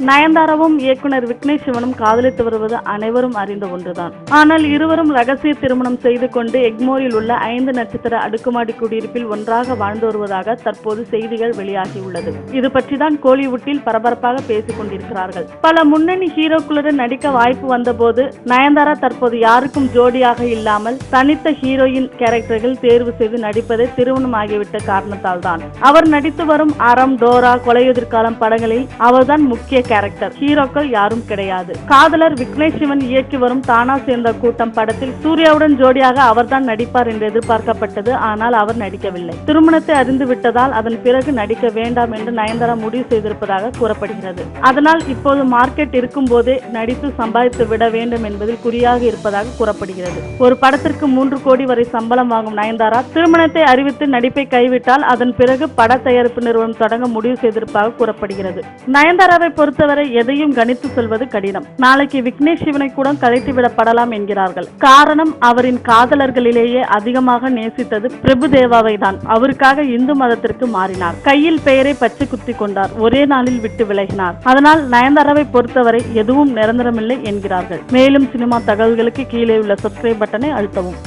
நயன்தாராவும் இயக்குனர் விக்னேஷ் சிவனும் காதலித்து வருவது அனைவரும் அறிந்த ஒன்றுதான். ஆனால் இருவரும் ரகசிய திருமணம் செய்து கொண்டு எக்மோரில் உள்ள 5 நட்சத்திர அடுக்குமாடி குடியிருப்பில் ஒன்றாக வாழ்ந்து வருவதாக தற்போது செய்திகள் வெளியாகியுள்ளது. இது பற்றிதான் கோலிவுட்டில் பரபரப்பாக பேசிக் கொண்டிருக்கிறார்கள். பல முன்னணி ஹீரோக்களுடன் நடிக்க வாய்ப்பு வந்தபோது நயன்தாரா தற்போது யாருக்கும் ஜோடியாக இல்லாமல் தனித்த ஹீரோயின் கேரக்டர்கள் தேர்வு செய்து நடிப்பதை திருமணம் ஆகிவிட்ட காரணத்தால் தான். அவர் நடித்து வரும் அறம், டோரா, கொலையுதிர்காலம் படங்களில் அவர்தான் முக்கிய கேரக்டர். ஹீரோக்கள் யாரும் கிடையாது. காதலர் விக்னேஷ் சிவன் இயக்கி வரும் தானா சேர்ந்த கூட்டம் படத்தில் சூர்யாவுடன் ஜோடியாக அவர்தான் நடிப்பார் என்று எதிர்பார்க்கப்பட்டது. ஆனால் அவர் நடிக்கவில்லை. திருமணத்தை அறிந்து விட்டதால் அதன் பிறகு நடிக்க வேண்டாம் என்று நயன்தாரா முடிவு செய்திருப்பதாக கூறப்படுகிறது. அதனால் இப்போது மார்க்கெட் இருக்கும் போதே நடித்து சம்பாதித்து விட வேண்டும் என்பதில் குறியாக இருப்பதாக கூறப்படுகிறது. ஒரு படத்திற்கு 3 கோடி வரை சம்பளம் வாங்கும் நயன்தாரா திருமணத்தை அறிவித்து நடிப்பை கைவிட்டால் அதன் பிறகு பட தயாரிப்பு நிறுவனம் தொடங்க முடிவு செய்திருப்பதாக கூறப்படுகிறது. நயன்தாராவை பொறுத்தவரை எதையும் கணித்து சொல்வது கடினம். நாளைக்கு விக்னேஷ் சிவனை கூட கலைத்துவிடப்படலாம் என்கிறார்கள். காரணம், அவரின் காதலர்களிலேயே அதிகமாக நேசித்தது பிரபுதேவாவை தான். அவருக்காக இந்து மதத்திற்கு மாறினார். கையில் பெயரை பச்சை குத்தி கொண்டார். ஒரே நாளில் விட்டு விலகினார். அதனால் நயன்தாராவை பொறுத்தவரை எதுவும் நிரந்தரமில்லை என்கிறார்கள். மேலும் சினிமா தகவல்களுக்கு கீழே உள்ள சப்ஸ்கிரைப் பட்டனை அழுத்தவும்.